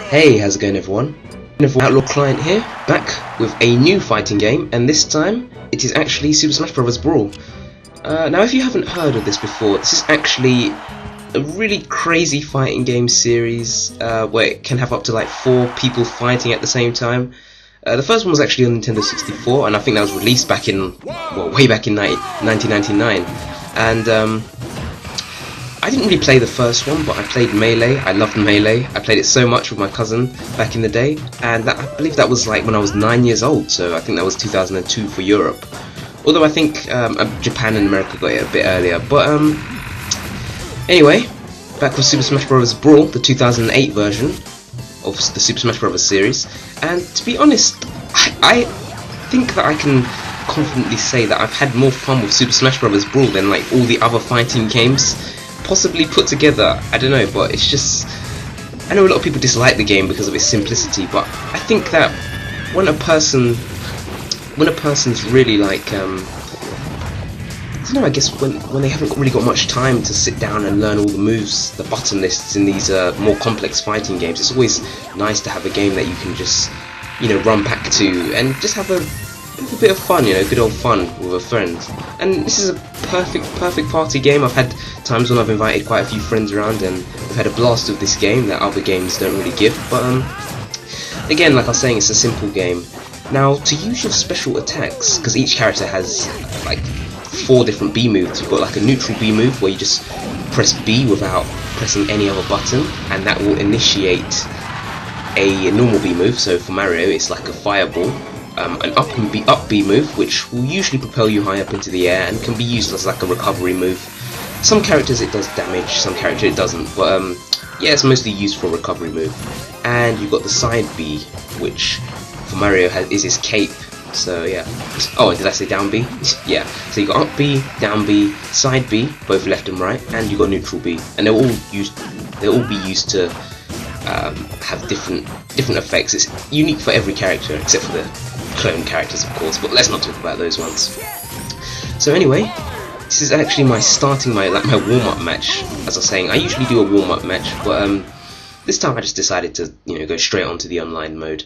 Hey, how's it going everyone? OutlawClient here, back with a new fighting game, and this time it is actually Super Smash Bros. Brawl. Now if you haven't heard of this before, this is actually a really crazy fighting game series where it can have up to like 4 people fighting at the same time. The first one was actually on Nintendo 64, and I think that was released back in, well, way back in 1999, and I didn't really play the first one, but I played Melee. I loved Melee. I played it so much with my cousin back in the day, and I believe that was like when I was 9 years old, so I think that was 2002 for Europe. Although I think Japan and America got it a bit earlier. But anyway, back with Super Smash Bros. Brawl, the 2008 version of the Super Smash Bros. Series. And to be honest, I think that I can confidently say that I've had more fun with Super Smash Bros. Brawl than like all the other fighting games possibly put together. I don't know, but it's just, I know a lot of people dislike the game because of its simplicity, but I think that when a person's really like I don't know, I guess when they haven't really got much time to sit down and learn all the moves, the button lists in these more complex fighting games, it's always nice to have a game that you can just, you know, run back to and just have a bit of fun, you know, good old fun with a friend. And this is a perfect party game. I've had times when I've invited quite a few friends around and we've had a blast with this game that other games don't really give. But again, like I was saying, it's a simple game. Now, to use your special attacks, because each character has like 4 different B moves. You've got like a neutral B move where you just press B without pressing any other button, and that will initiate a normal B move. So for Mario, it's like a fireball. An up B move, which will usually propel you high up into the air and can be used as like a recovery move. Some characters it does damage, some characters it doesn't, but yeah, it's mostly used for a recovery move. And you've got the side B, which for Mario is his cape. So yeah. Oh, and did I say down B? Yeah. So you got up B, down B, side B, both left and right, and you got neutral B, and they'll all be used to have different effects. It's unique for every character except for the clone characters, of course, but let's not talk about those ones. So anyway, this is actually my my warm-up match. As I was saying, I usually do a warm-up match, but this time I just decided to, you know, go straight onto the online mode.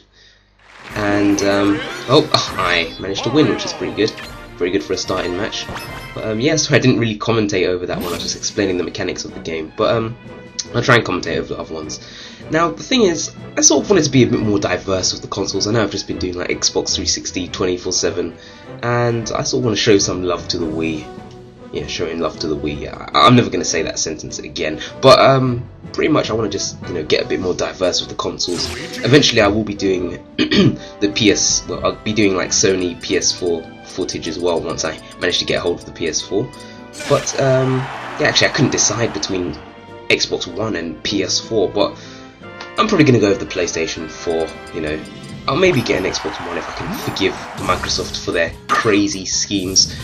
And I managed to win, which is pretty good. Very good for a starting match. But yeah, so I didn't really commentate over that one. I was just explaining the mechanics of the game. But I'll try and commentate over the other ones. Now, the thing is, I sort of wanted to be a bit more diverse with the consoles. I know I've just been doing like Xbox 360 24/7, and I sort of want to show some love to the Wii. Yeah, showing love to the Wii. Yeah, I'm never going to say that sentence again, but pretty much I want to just, you know, get a bit more diverse with the consoles. Eventually I will be doing I'll be doing like Sony PS4 footage as well once I manage to get a hold of the PS4. But yeah, actually I couldn't decide between Xbox One and PS4, but I'm probably going to go with the PlayStation 4, you know. I'll maybe get an Xbox One if I can forgive Microsoft for their crazy schemes.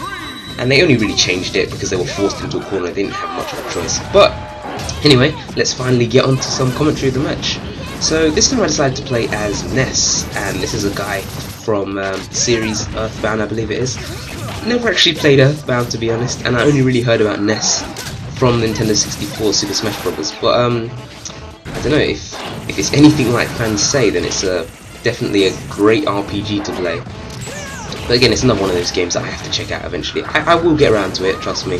And they only really changed it because they were forced into a corner, they didn't have much of a choice. But anyway, let's finally get on to some commentary of the match. So this time I decided to play as Ness, and this is a guy from series Earthbound, I believe it is. Never actually played Earthbound, to be honest, and I only really heard about Ness from Nintendo 64 Super Smash Bros. But I don't know, if it's anything like fans say, then it's definitely a great RPG to play. But again, it's another one of those games that I have to check out eventually. I will get around to it, trust me.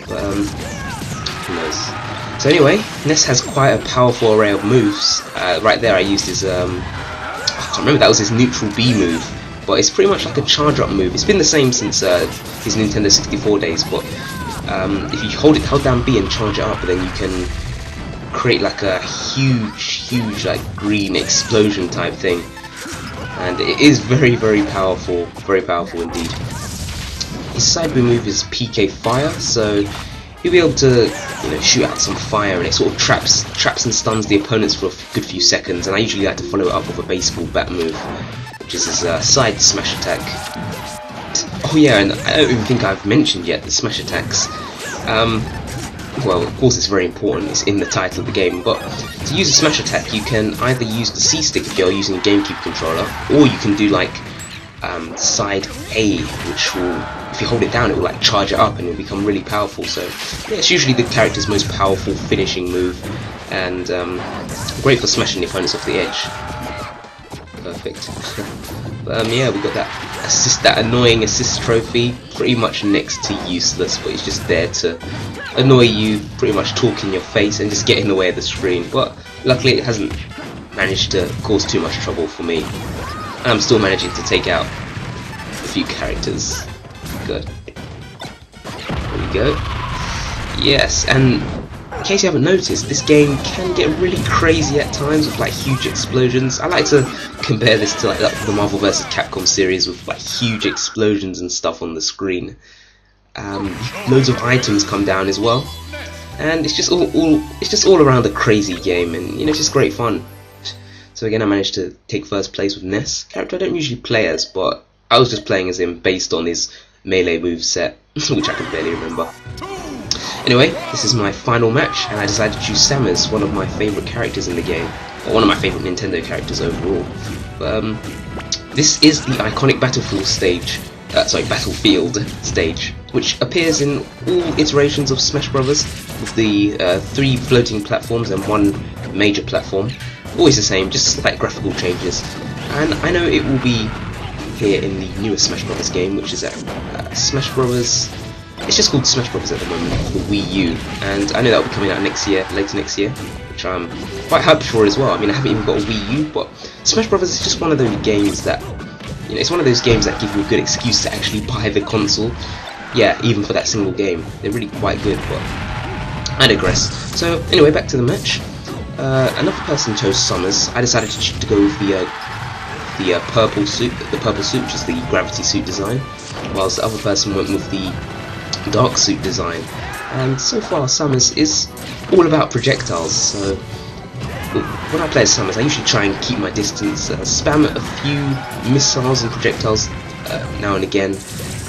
But who knows. So anyway, Ness has quite a powerful array of moves. Right there I used his I can't remember, that was his neutral B move. But it's pretty much like a charge up move. It's been the same since his Nintendo 64 days, but if you hold down B and charge it up, then you can create like a huge like green explosion type thing. And it is very powerful indeed. His side B move is PK Fire, so you'll be able to, you know, shoot out some fire, and it sort of traps and stuns the opponents for a good few seconds. And I usually like to follow it up with a baseball bat move, which is his side smash attack. Oh yeah, and I don't even think I've mentioned yet the smash attacks. Well, of course it's very important, it's in the title of the game, but to use a smash attack you can either use the C stick if you're using a Gamecube controller, or you can do like side A, which will, if you hold it down, it will like charge it up and it will become really powerful. So yeah, it's usually the character's most powerful finishing move, and Great for smashing the opponents off the edge. Perfect. But yeah, we got that annoying assist trophy, pretty much next to useless, but it's just there to annoy you, pretty much talk in your face and just get in the way of the screen. But luckily it hasn't managed to cause too much trouble for me. I'm still managing to take out a few characters. Good. There we go. Yes, and in case you haven't noticed, this game can get really crazy at times with like huge explosions. I like to compare this to like the Marvel vs. Capcom series with like huge explosions and stuff on the screen. Loads of items come down as well, and it's just all around a crazy game, and you know, it's just great fun. So again, I managed to take first place with Ness, character I don't usually play as, but I was just playing as him based on his melee moveset, which I can barely remember. Anyway, this is my final match, and I decided to choose Samus, one of my favourite characters in the game, or one of my favourite Nintendo characters overall. This is the iconic Battlefield stage, which appears in all iterations of Smash Brothers, with the 3 floating platforms and 1 major platform. Always the same, just slight graphical changes. And I know it will be here in the newest Smash Brothers game, which is at Smash Brothers. It's just called Smash Brothers at the moment for Wii U, and I know that will be coming out later next year, which I'm quite hyped for as well. I mean, I haven't even got a Wii U, but Smash Brothers is just one of those games that, you know, it's one of those games that give me a good excuse to actually buy the console. Yeah, even for that single game, they're really quite good. But I digress. So anyway, back to the match. Another person chose Summers. I decided to go with the purple suit, which is the gravity suit design, whilst the other person went with the dark suit design. And so far Summers is all about projectiles, so when I play as Summers I usually try and keep my distance, spam a few missiles and projectiles now and again,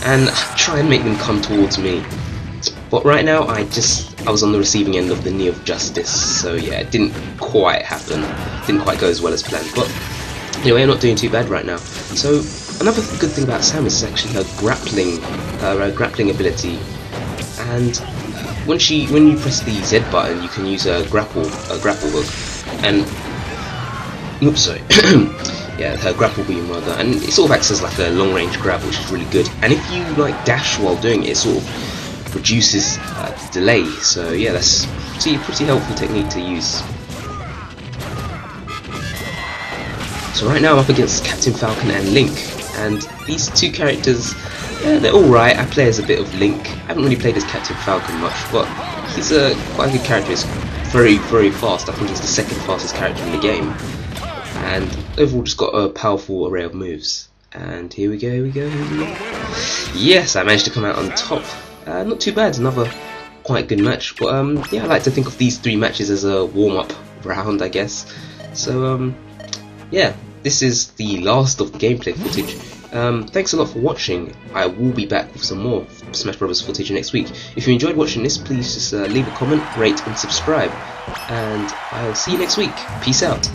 and try and make them come towards me. But right now I was on the receiving end of the knee of justice, so yeah, it didn't quite happen, didn't quite go as well as planned. But anyway, I'm not doing too bad right now. So another good thing about Samus is actually her grappling ability, and when you press the Z button, you can use a grapple hook, and oops, sorry, yeah, her grapple beam rather, and it sort of acts as like a long range grab, which is really good. And if you like dash while doing it, it sort of reduces the delay. So yeah, that's pretty helpful technique to use. So right now I'm up against Captain Falcon and Link, and these two characters, yeah, they're alright. I play as a bit of Link. I haven't really played as Captain Falcon much, but he's quite a good character. He's very, very fast. I think he's the second fastest character in the game, and overall just got a powerful array of moves. And here we go. Yes, I managed to come out on top. Not too bad, another quite good match. But yeah, I like to think of these 3 matches as a warm-up round, I guess. So yeah, this is the last of the gameplay footage. Thanks a lot for watching. I will be back with some more Smash Brothers footage next week. If you enjoyed watching this, please just leave a comment, rate and subscribe. And I'll see you next week. Peace out.